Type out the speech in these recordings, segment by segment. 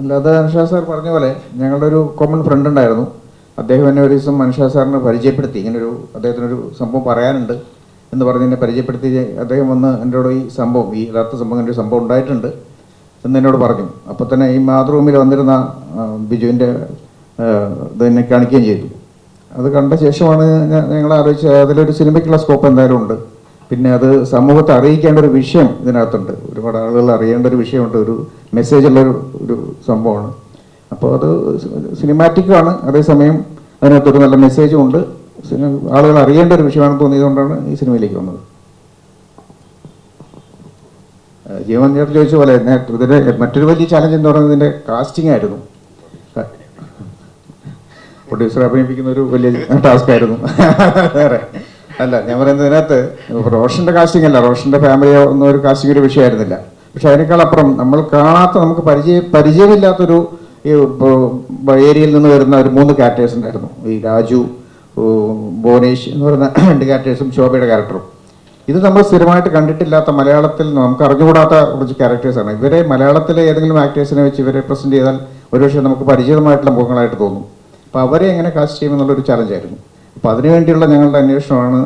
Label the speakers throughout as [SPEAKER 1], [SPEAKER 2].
[SPEAKER 1] അല്ലാതെ അൻഷാ സാർ പറഞ്ഞ പോലെ ഞങ്ങളുടെ ഒരു കോമൺ ഫ്രണ്ട് ഉണ്ടായിരുന്നു. അദ്ദേഹം എന്നെ ഒരു ദിവസം അൻഷാ സാറിനെ പരിചയപ്പെടുത്തി. ഇങ്ങനൊരു അദ്ദേഹത്തിനൊരു സംഭവം പറയാനുണ്ട് എന്ന് പറഞ്ഞ് എന്നെ പരിചയപ്പെടുത്തി. അദ്ദേഹം വന്ന് എന്നോട് ഈ സംഭവം, ഈ യഥാർത്ഥ സംഭവം, ഒരു സംഭവം ഉണ്ടായിട്ടുണ്ട് എന്ന് എന്നോട് പറഞ്ഞു. അപ്പോൾ തന്നെ ഈ മാതൃഭൂമിയിൽ വന്നിരുന്ന ബിജുവിൻ്റെ ഇത് എന്നെ കാണിക്കുകയും ചെയ്തു. അത് കണ്ട ശേഷമാണ് ഞങ്ങൾ ആലോചിച്ചത് അതിലൊരു സിനിമയ്ക്കുള്ള സ്കോപ്പ് എന്തായാലും ഉണ്ട്. പിന്നെ അത് സമൂഹത്തെ അറിയിക്കേണ്ട ഒരു വിഷയം ഇതിനകത്തുണ്ട്. ഒരുപാട് ആളുകൾ അറിയേണ്ട ഒരു വിഷയമുണ്ട്. ഒരു മെസ്സേജുള്ളൊരു ഒരു സംഭവമാണ്. അപ്പോൾ അത് സിനിമാറ്റിക്കാണ്, അതേസമയം അതിനകത്തൊരു നല്ല മെസ്സേജും ഉണ്ട്. ആളുകൾ അറിയേണ്ട ഒരു വിഷയമാണെന്ന് തോന്നിയതുകൊണ്ടാണ് ഈ സിനിമയിലേക്ക് വന്നത്. ജീവൻ ചേട്ടൻ ചോദിച്ച പോലെ ഇതിൻ്റെ മറ്റൊരു വലിയ ചാലഞ്ച് എന്ന് പറയുന്നത് ഇതിൻ്റെ കാസ്റ്റിംഗ് ആയിരുന്നു. പ്രൊഡ്യൂസർ അഭിനയിപ്പിക്കുന്ന ഒരു വലിയ ടാസ്ക് ആയിരുന്നു. വേറെ അല്ല, ഞാൻ പറയുന്നത് ഇതിനകത്ത് റോഷൻ്റെ കാസ്റ്റിംഗ് അല്ല, റോഷൻ്റെ ഫാമിലിയോ ഒന്നും ഒരു കാസ്റ്റിംഗ് ഒരു വിഷയമായിരുന്നില്ല. പക്ഷെ അതിനേക്കാൾ അപ്പുറം നമ്മൾ കാണാത്ത, നമുക്ക് പരിചയമില്ലാത്തൊരു ഈ ഏരിയയിൽ നിന്ന് വരുന്ന ഒരു 3 ക്യാരക്ടേഴ്സ് ഉണ്ടായിരുന്നു. ഈ രാജു, ബോനേഷ് എന്ന് പറയുന്ന 2 ക്യാരക്ടേഴ്സും ശോഭയുടെ ക്യാരക്ടറും. ഇത് നമ്മൾ സ്ഥിരമായിട്ട് കണ്ടിട്ടില്ലാത്ത, മലയാളത്തിൽ നമുക്ക് അറിഞ്ഞുകൂടാത്ത കുറച്ച് ക്യാരക്ടേഴ്സാണ്. ഇവരെ മലയാളത്തിലെ ഏതെങ്കിലും ആക്ടേഴ്സിനെ വെച്ച് ഇവരെ പ്രസൻറ്റ് ചെയ്താൽ ഒരുപക്ഷെ നമുക്ക് പരിചിതമായിട്ടുള്ള മുഖങ്ങളായിട്ട് തോന്നും. അപ്പോൾ അവരെ എങ്ങനെ കാസ്റ്റ് ചെയ്യുമെന്നുള്ളൊരു ചലഞ്ചായിരുന്നു. അപ്പോൾ അതിനുവേണ്ടിയുള്ള ഞങ്ങളുടെ അന്വേഷണമാണ്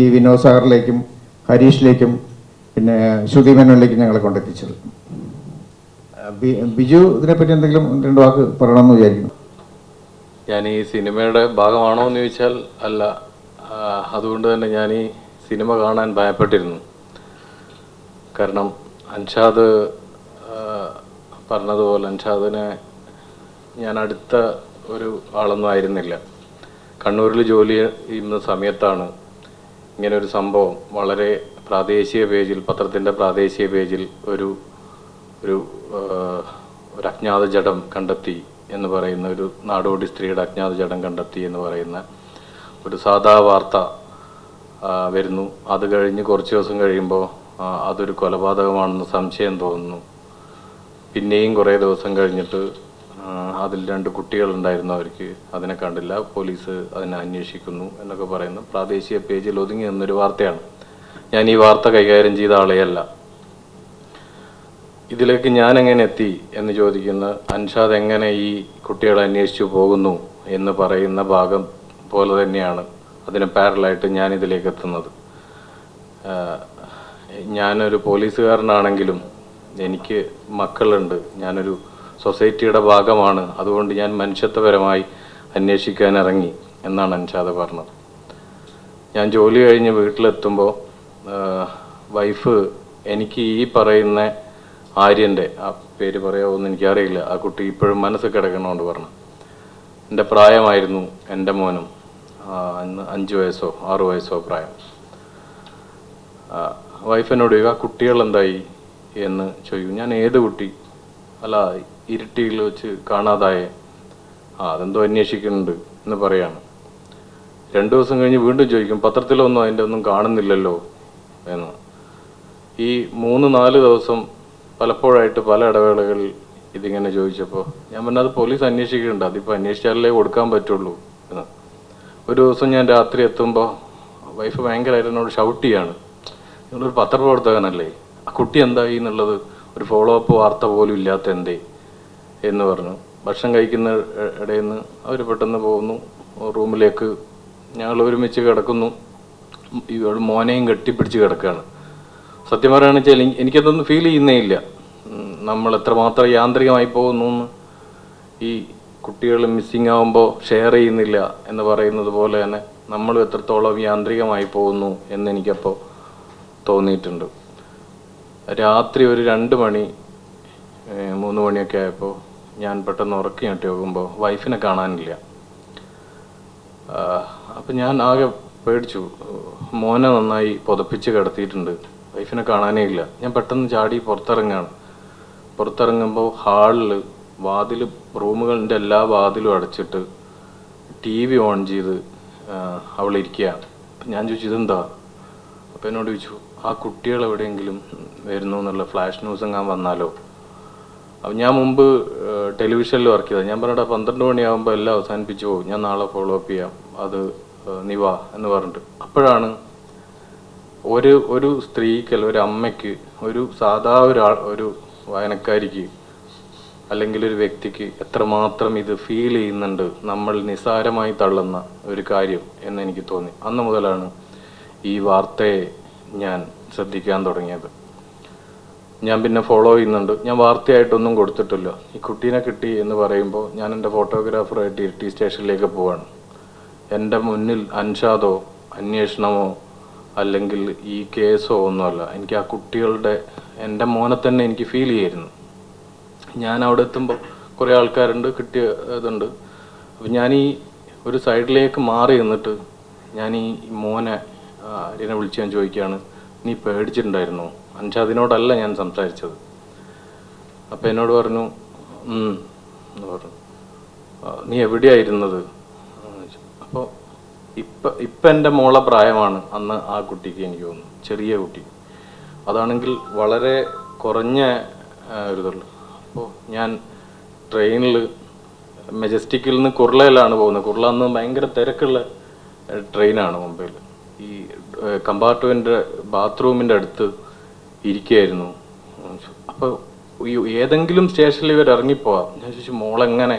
[SPEAKER 1] ഈ വിനോദ് സാഗറിലേക്കും ഹരീഷിലേക്കും പിന്നെ ശ്രുതി മേനോനിലേക്കും ഞങ്ങളെ കൊണ്ടെത്തിച്ചത്. ബിജു ഇതിനെപ്പറ്റി എന്തെങ്കിലും 2 വാക്ക് പറയണമെന്ന് വിചാരിക്കുന്നു.
[SPEAKER 2] ഞാൻ ഈ സിനിമയുടെ ഭാഗമാണോ എന്ന് ചോദിച്ചാൽ അല്ല. അതുകൊണ്ട് തന്നെ ഞാൻ ഈ സിനിമ കാണാൻ ഭയപ്പെട്ടിരുന്നു. കാരണം അൻഷാദ് പറഞ്ഞതുപോലെ അൻഷാദിനെ ഞാൻ അടുത്ത ഒരു ആളൊന്നും ആയിരുന്നില്ല. കണ്ണൂരിൽ ജോലി ചെയ്യുന്ന സമയത്താണ് ഇങ്ങനൊരു സംഭവം വളരെ പ്രാദേശിക പേജിൽ, പത്രത്തിൻ്റെ പ്രാദേശിക പേജിൽ ഒരു അജ്ഞാത ജഡം കണ്ടെത്തി എന്ന് പറയുന്ന, ഒരു നാടോടി സ്ത്രീയുടെ അജ്ഞാത ജഡം കണ്ടെത്തി എന്ന് പറയുന്ന ഒരു സാധാ വാർത്ത വരുന്നു. അത് കഴിഞ്ഞ് കുറച്ച് ദിവസം കഴിയുമ്പോൾ അതൊരു കൊലപാതകമാണെന്ന് സംശയം തോന്നുന്നു. പിന്നെയും കുറേ ദിവസം കഴിഞ്ഞിട്ട് അതിൽ 2 കുട്ടികളുണ്ടായിരുന്നു, അവർക്ക് അതിനെ കണ്ടില്ല, പോലീസ് അതിനെ അന്വേഷിക്കുന്നു എന്നൊക്കെ പറയുന്ന പ്രാദേശിക പേജിൽ ഒതുങ്ങി നിന്നൊരു വാർത്തയാണ്. ഞാൻ ഈ വാർത്ത കൈകാര്യം ചെയ്ത ആളെയല്ല. ഇതിലേക്ക് ഞാൻ എങ്ങനെ എത്തി എന്ന് ചോദിക്കുന്ന, അൻഷാദ് എങ്ങനെ ഈ കുട്ടികളെ അന്വേഷിച്ചു പോകുന്നു എന്ന് പറയുന്ന ഭാഗം പോലെ തന്നെയാണ് അതിന് പാരലായിട്ട് ഞാനിതിലേക്ക് എത്തുന്നത്. ഞാനൊരു പോലീസുകാരനാണെങ്കിലും എനിക്ക് മക്കളുണ്ട്, ഞാനൊരു സൊസൈറ്റിയുടെ ഭാഗമാണ്, അതുകൊണ്ട് ഞാൻ മനുഷ്യത്വപരമായി അന്വേഷിക്കാൻ ഇറങ്ങി എന്നാണ് അൻഷാദ് പറഞ്ഞത്. ഞാൻ ജോലി കഴിഞ്ഞ് വീട്ടിലെത്തുമ്പോൾ വൈഫ് എനിക്ക് ഈ പറയുന്ന ആര്യൻ്റെ, ആ പേര് പറയാമോന്ന് എനിക്കറിയില്ല, ആ കുട്ടി ഇപ്പോഴും മനസ്സിൽ കിടക്കണമെന്ന് പറഞ്ഞു. എൻ്റെ പ്രായമായിരുന്നു എൻ്റെ മോനും, അന്ന് 5 വയസ്സോ 6 വയസ്സോ പ്രായം. വൈഫിനോട് ആ കുട്ടികളെന്തായി എന്ന് ചോദിക്കും. ഞാൻ ഏത് കുട്ടി? അല്ല, ഇരുട്ടിയിൽ വെച്ച് കാണാതായേ, അതെന്തോ അന്വേഷിക്കുന്നുണ്ട് എന്ന് പറയാണ്. 2 ദിവസം കഴിഞ്ഞ് വീണ്ടും ചോദിക്കും, പത്രത്തിലൊന്നും അതിൻ്റെ ഒന്നും കാണുന്നില്ലല്ലോ എന്ന്. ഈ 3-4 ദിവസം പലപ്പോഴായിട്ട് പല ഇടവേളകളിൽ ഇതിങ്ങനെ ചോദിച്ചപ്പോൾ ഞാൻ പറഞ്ഞത് പോലീസ് അന്വേഷിക്കുന്നുണ്ട്, അതിപ്പോൾ അന്വേഷിച്ചാലേ കൊടുക്കാൻ പറ്റുള്ളൂ എന്ന്. ഒരു ദിവസം ഞാൻ രാത്രി എത്തുമ്പോൾ വൈഫ് ഭയങ്കരമായിട്ട് എന്നോട് ഷൗട്ട് ചെയ്യാണ്, നിങ്ങളൊരു പത്രപ്രവർത്തകനല്ലേ, ആ കുട്ടി എന്തായി എന്നുള്ളത് ഒരു ഫോളോ അപ്പ് വാർത്ത പോലും ഇല്ലാത്ത എന്തേ എന്ന് പറഞ്ഞു. ഭക്ഷണം കഴിക്കുന്ന ഇടയിൽ നിന്ന് അവർ പെട്ടെന്ന് പോകുന്നു റൂമിലേക്ക്. ഞങ്ങൾ ഒരുമിച്ച് കിടക്കുന്നു. ഇവൾ മോനെയും കെട്ടിപ്പിടിച്ച് കിടക്കുകയാണ്. സത്യം പറയുകയാണെന്ന് വെച്ചാൽ എനിക്കതൊന്നും ഫീൽ ചെയ്യുന്നേ ഇല്ല, നമ്മൾ എത്രമാത്രം യാന്ത്രികമായി പോകുന്നു എന്ന്. ഈ കുട്ടികൾ മിസ്സിങ് ആകുമ്പോൾ ഷെയർ ചെയ്യുന്നില്ല എന്ന് പറയുന്നത് പോലെ തന്നെ നമ്മൾ എത്രത്തോളം യാന്ത്രികമായി പോകുന്നു എന്നെനിക്കപ്പോൾ തോന്നിയിട്ടുണ്ട്. രാത്രി ഒരു 2 മണി 3 മണിയൊക്കെ ആയപ്പോൾ ഞാൻ പെട്ടെന്ന് ഉറക്കി ഞെട്ടി നോക്കുമ്പോൾ വൈഫിനെ കാണാനില്ല. അപ്പം ഞാൻ ആകെ പേടിച്ചു. മോനെ നന്നായി പുതപ്പിച്ച് കിടത്തിയിട്ടുണ്ട്, വൈഫിനെ കാണാനേ ഇല്ല. ഞാൻ പെട്ടെന്ന് ചാടി പുറത്തിറങ്ങാണ്. പുറത്തിറങ്ങുമ്പോൾ ഹാളിൽ റൂമുകളുടെ എല്ലാ വാതിലും അടച്ചിട്ട് TV ഓൺ ചെയ്ത് അവളിരിക്കുകയാണ്. അപ്പം ഞാൻ ചോദിച്ചു, ഇതെന്താ? അപ്പം എന്നോട് ചോദിച്ചു, ആ കുട്ടികൾ എവിടെയെങ്കിലും വരുന്നു എന്നുള്ള ഫ്ലാഷ് ന്യൂസ് എങ്ങാൻ വന്നാലോ. അപ്പം ഞാൻ മുമ്പ് ടെലിവിഷനിൽ വർക്ക് ചെയ്തത്. ഞാൻ പറഞ്ഞിട്ട് 12 മണിയാകുമ്പോൾ എല്ലാം അവസാനിപ്പിച്ചു പോകും, ഞാൻ നാളെ ഫോളോ അപ്പ് ചെയ്യാം, അത് നീ വാ എന്ന് പറഞ്ഞിട്ട്. അപ്പോഴാണ് ഒരു സ്ത്രീക്ക്, അല്ല ഒരു അമ്മയ്ക്ക്, ഒരു സാധാ ഒരു വായനക്കാരിക്ക് അല്ലെങ്കിൽ ഒരു വ്യക്തിക്ക് എത്രമാത്രം ഇത് ഫീൽ ചെയ്യുന്നുണ്ട്, നമ്മൾ നിസ്സാരമായി തള്ളുന്ന ഒരു കാര്യം എന്ന് എനിക്ക് തോന്നി. അന്ന് മുതലാണ് ഈ വാർത്തയെ ഞാൻ ശ്രദ്ധിക്കാൻ തുടങ്ങിയത്. ഞാൻ പിന്നെ ഫോളോ ചെയ്യുന്നുണ്ട്. ഞാൻ വാർത്തയായിട്ടൊന്നും കൊടുത്തിട്ടില്ല. ഈ കുട്ടീനെ കിട്ടി എന്ന് പറയുമ്പോൾ ഞാൻ എൻ്റെ ഫോട്ടോഗ്രാഫറായിട്ട് ഇരിട്ടി സ്റ്റേഷനിലേക്ക് പോവാണ്. എൻ്റെ മുന്നിൽ അൻഷാദോ അന്വേഷണമോ അല്ലെങ്കിൽ ഈ കേസോ ഒന്നുമല്ല. എനിക്ക് ആ കുട്ടികളുടെ, എൻ്റെ മോനെ തന്നെ എനിക്ക് ഫീൽ ചെയ്യായിരുന്നു. ഞാൻ അവിടെ എത്തുമ്പോൾ കുറേ ആൾക്കാരുണ്ട്, കിട്ടിയ ഇതുണ്ട്. അപ്പം ഞാൻ ഈ ഒരു സൈഡിലേക്ക് മാറി നിന്നിട്ട് ഞാൻ ഈ മോനെ ഇതിനെ വിളിച്ച് ഞാൻ ചോദിക്കുകയാണ്, നീ പേടിച്ചിട്ടുണ്ടായിരുന്നോ? അൻഷാദിനോടല്ല ഞാൻ സംസാരിച്ചത്. അപ്പം എന്നോട് പറഞ്ഞു എന്ന് പറഞ്ഞു, നീ എവിടെയായിരുന്നത്? അപ്പോൾ ഇപ്പം എൻ്റെ മോളെ പ്രായമാണ് അന്ന് ആ കുട്ടിക്ക്, എനിക്ക് തോന്നുന്നു ചെറിയ കുട്ടി. അതാണെങ്കിൽ വളരെ കുറഞ്ഞ ഒരിതുള്ളൂ. അപ്പോൾ ഞാൻ ട്രെയിനിൽ മെജസ്റ്റിക്കിൽ നിന്ന് കുർളയിലാണ് പോകുന്നത്. കുർള അന്ന് ഭയങ്കര തിരക്കുള്ള ട്രെയിനാണ് മുംബൈയിൽ. ഈ കമ്പാർട്ട്മെൻ്റ് ബാത്റൂമിൻ്റെ അടുത്ത് ഇരിക്കുകയായിരുന്നു. അപ്പോൾ ഏതെങ്കിലും സ്റ്റേഷനിൽ ഇവർ ഇറങ്ങിപ്പോവാം. ഞാൻ ചോദിച്ചു മോളെങ്ങനെ?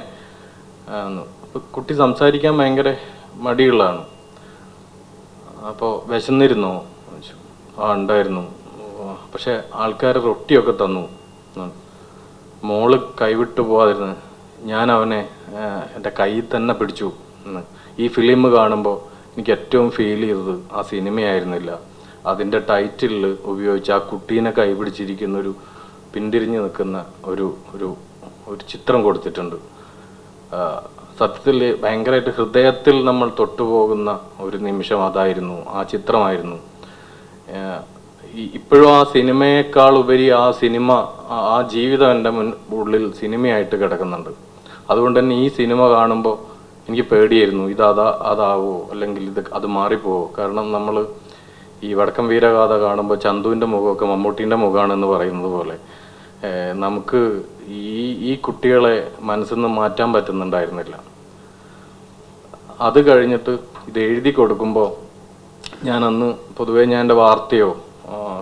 [SPEAKER 2] അപ്പോൾ കുട്ടി സംസാരിക്കാൻ ഭയങ്കര മടിയുള്ളതാണ്. അപ്പോൾ വിശന്നിരുന്നോ? ഉണ്ടായിരുന്നു. പക്ഷെ ആൾക്കാർ റൊട്ടിയൊക്കെ തന്നു. മോള് കൈവിട്ടു പോവാതിരുന്ന് ഞാൻ അവനെ എൻ്റെ കയ്യിൽ തന്നെ പിടിച്ചു. ഈ ഫിലിം കാണുമ്പോൾ എനിക്ക് ഏറ്റവും ഫീൽ ചെയ്തത് ആ സിനിമയായിരുന്നില്ല. അതിൻ്റെ ടൈറ്റിലിൽ ഉപയോഗിച്ച് ആ കുട്ടീനെ കൈപിടിച്ചിരിക്കുന്നൊരു പിന്തിരിഞ്ഞ് നിൽക്കുന്ന ഒരു ഒരു ഒരു ചിത്രം കൊടുത്തിട്ടുണ്ട്. സത്യത്തിൽ ഭയങ്കരമായിട്ട് ഹൃദയത്തിൽ നമ്മൾ തൊട്ടുപോകുന്ന ഒരു നിമിഷം അതായിരുന്നു, ആ ചിത്രമായിരുന്നു. ഇപ്പോഴും ആ സിനിമയേക്കാൾ ഉപരി ആ സിനിമ, ആ ജീവിതം എൻ്റെ ഉള്ളിൽ സിനിമയായിട്ട് കിടക്കുന്നുണ്ട്. അതുകൊണ്ട് തന്നെ ഈ സിനിമ കാണുമ്പോൾ എനിക്ക് പേടിയായിരുന്നു, അതാവോ അല്ലെങ്കിൽ അത് മാറിപ്പോവോ. കാരണം നമ്മൾ ഈ വടക്കം വീരഗാഥ കാണുമ്പോൾ ചന്തുവിൻ്റെ മുഖമൊക്കെ മമ്മൂട്ടീൻ്റെ മുഖമാണെന്ന് പറയുന്നത് പോലെ നമുക്ക് ഈ കുട്ടികളെ മനസ്സിൽ നിന്ന് മാറ്റാൻ പറ്റുന്നുണ്ടായിരുന്നില്ല. അത് കഴിഞ്ഞിട്ട് ഇത് എഴുതി കൊടുക്കുമ്പോൾ ഞാൻ അന്ന് പൊതുവേ ഞാൻ എൻ്റെ വാർത്തയോ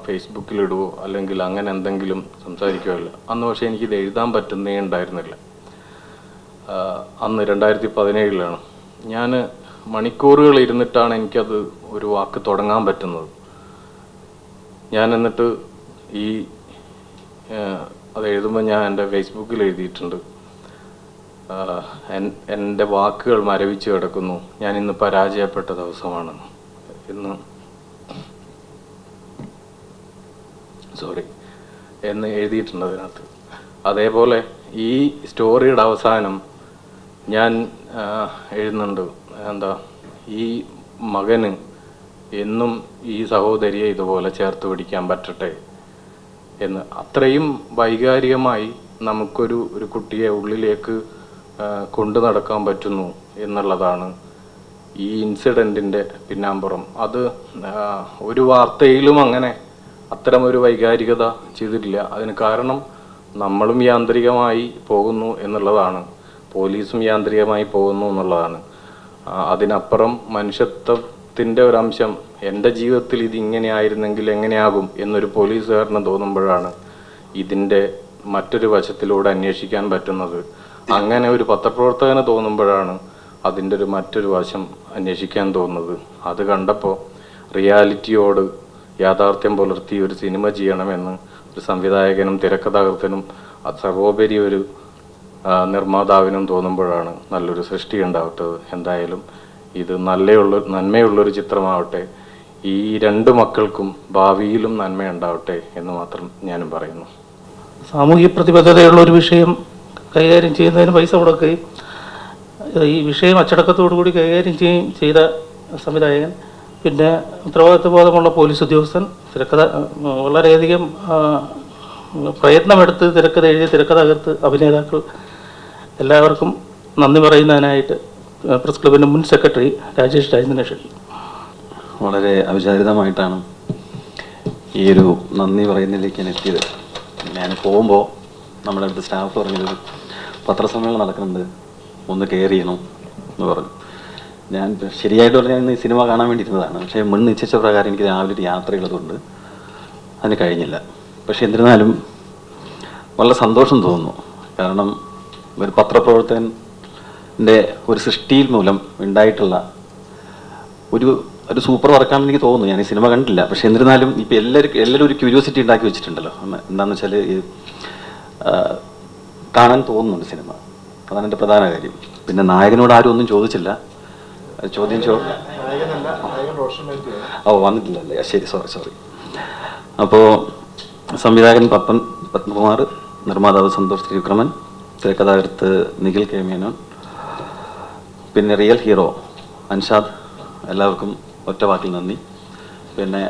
[SPEAKER 2] ഫേസ്ബുക്കിലിടുവോ അല്ലെങ്കിൽ അങ്ങനെ എന്തെങ്കിലും സംസാരിക്കുകയല്ല അന്ന്. പക്ഷേ എനിക്കിത് എഴുതാൻ പറ്റുന്നേ ഉണ്ടായിരുന്നില്ല. അന്ന് 2017 ഞാൻ മണിക്കൂറുകൾ ഇരുന്നിട്ടാണ് എനിക്കത് ഒരു വാക്ക് തുടങ്ങാൻ പറ്റുന്നത്. ഞാൻ എന്നിട്ട് അത് എഴുതുമ്പോൾ ഞാൻ എൻ്റെ ഫേസ്ബുക്കിൽ എഴുതിയിട്ടുണ്ട്, എൻ്റെ വാക്കുകൾ മരവിച്ച് കിടക്കുന്നു, ഞാൻ ഇന്ന് പരാജയപ്പെട്ട ദിവസമാണ് എന്ന് എഴുതിയിട്ടുണ്ട് അതിനകത്ത്. അതേപോലെ ഈ സ്റ്റോറിയുടെ അവസാനം ഞാൻ എഴുതുന്നുണ്ട്, ഈ മകന് എന്നും ഈ സഹോദരിയെ ഇതുപോലെ ചേർത്ത് പിടിക്കാൻ പറ്റട്ടെ എന്ന്. അത്രയും വൈകാരികമായി നമുക്കൊരു കുട്ടിയെ ഉള്ളിലേക്ക് കൊണ്ടു നടക്കാൻ പറ്റുന്നു എന്നുള്ളതാണ് ഈ ഇൻസിഡൻറ്റിൻ്റെ പിന്നാമ്പുറം. അത് ഒരു വാർത്തയിലും അങ്ങനെ അത്തരമൊരു വൈകാരികത ചെയ്തിട്ടില്ല. അതിന് കാരണം നമ്മളും യാന്ത്രികമായി പോകുന്നു എന്നുള്ളതാണ്, പോലീസും യാന്ത്രികമായി പോകുന്നു എന്നുള്ളതാണ്. അതിനപ്പുറം മനുഷ്യത്വത്തിൻ്റെ ഒരംശം, എൻ്റെ ജീവിതത്തിൽ ഇതിങ്ങനെ ആയിരുന്നെങ്കിൽ എങ്ങനെയാകും എന്നൊരു പോലീസുകാരന് തോന്നുമ്പോഴാണ് ഇതിൻ്റെ മറ്റൊരു വശത്തിലൂടെ അന്വേഷിക്കാൻ പറ്റുന്നത്. അങ്ങനെ ഒരു പത്രപ്രവർത്തകന് തോന്നുമ്പോഴാണ് അതിൻ്റെ മറ്റൊരു വശം അന്വേഷിക്കാൻ തോന്നുന്നത്. അത് കണ്ടപ്പോൾ റിയാലിറ്റിയോട് യാഥാർത്ഥ്യം പുലർത്തി ഒരു സിനിമ ചെയ്യണമെന്ന് ഒരു സംവിധായകനും തിരക്കഥാകൃത്തനും സർവോപരി ഒരു നിർമ്മാതാവിനും തോന്നുമ്പോഴാണ് നല്ലൊരു സൃഷ്ടി ഉണ്ടാവട്ടത്. എന്തായാലും ഇത് നന്മയുള്ളൊരു ചിത്രമാവട്ടെ, ഈ രണ്ട് മക്കൾക്കും ഭാവിയിലും നന്മയുണ്ടാവട്ടെ എന്ന് മാത്രം ഞാനും പറയുന്നു.
[SPEAKER 3] സാമൂഹ്യ പ്രതിബദ്ധതയുള്ള ഒരു വിഷയം കൈകാര്യം ചെയ്യുന്നതിന് പൈസ മുടക്കുകയും ഈ വിഷയം അച്ചടക്കത്തോടു കൂടി കൈകാര്യം ചെയ്ത സംവിധായകൻ, പിന്നെ ഉത്തരവാദിത്വ ബോധമുള്ള പോലീസ് ഉദ്യോഗസ്ഥൻ, വളരെയധികം പ്രയത്നമെടുത്ത് തിരക്കഥ എഴുതി തിരക്കഥാകൃത്ത്, അഭിനേതാക്കൾ, എല്ലാവർക്കും നന്ദി പറയുന്നതിനായിട്ട് പ്രസ് ക്ലബിൻ്റെ മുൻ സെക്രട്ടറി രാജേഷ് രാജേന്ദ്രൻ ഷെട്ടി.
[SPEAKER 4] വളരെ അവിചാരിതമായിട്ടാണ് ഈ ഒരു നന്ദി പറയുന്നതിലേക്ക് ഞാൻ എത്തിയത്. ഞാൻ പോകുമ്പോൾ നമ്മുടെ അടുത്ത് സ്റ്റാഫ് പറഞ്ഞത് പത്രസമ്മേളനം നടക്കുന്നുണ്ട്, ഒന്ന് കെയർ ചെയ്യണം എന്ന് പറഞ്ഞു. ഞാൻ ശരിയായിട്ട് പറഞ്ഞാൽ ഇന്ന് ഈ സിനിമ കാണാൻ വേണ്ടിയിരുന്നതാണ്. പക്ഷേ മുൻ നിശ്ചയിച്ച പ്രകാരം എനിക്ക് രാവിലെ ഒരു യാത്രയുള്ളതുകൊണ്ട് അതിന് കഴിഞ്ഞില്ല. പക്ഷേ എന്നിരുന്നാലും വളരെ സന്തോഷം തോന്നുന്നു. കാരണം ഒരു പത്രപ്രവർത്തകൻ്റെ ഒരു സൃഷ്ടിയിൽ മൂലം ഉണ്ടായിട്ടുള്ള ഒരു സൂപ്പർ വർക്കാണെന്ന് എനിക്ക് തോന്നുന്നു. ഞാൻ ഈ സിനിമ കണ്ടില്ല, പക്ഷെ എന്നിരുന്നാലും ഇപ്പം എല്ലാവരും ഒരു ക്യൂരിയോസിറ്റി ഉണ്ടാക്കി വെച്ചിട്ടുണ്ടല്ലോ. എന്താണെന്ന് വെച്ചാൽ ഈ കാണാൻ തോന്നുന്നുണ്ട് സിനിമ. അതാണ് എൻ്റെ പ്രധാന കാര്യം. പിന്നെ നായകനോട് ആരും ഒന്നും ചോദിച്ചില്ല. ചോദ്യം വന്നിട്ടില്ലല്ലേ? ശരി, സോറി. അപ്പോൾ സംവിധായകൻ പത്മകുമാർ, നിർമ്മാതാവ് സന്തോഷ് ത്രിവിക്രമൻ, തിരക്കഥാകൃത്ത് നിഖിൽ കെ മേനോൻ, പിന്നെ റിയൽ ഹീറോ അൻഷാദ്, എല്ലാവർക്കും ഒറ്റ വാക്കിൽ നന്ദി. പിന്നെ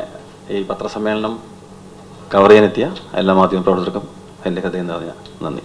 [SPEAKER 4] ഈ പത്രസമ്മേളനം കവർ ചെയ്യാനെത്തിയ എല്ലാ മാധ്യമ പ്രവർത്തകർക്കും എൻ്റെ കഥയെന്ന് പറഞ്ഞാൽ നന്ദി.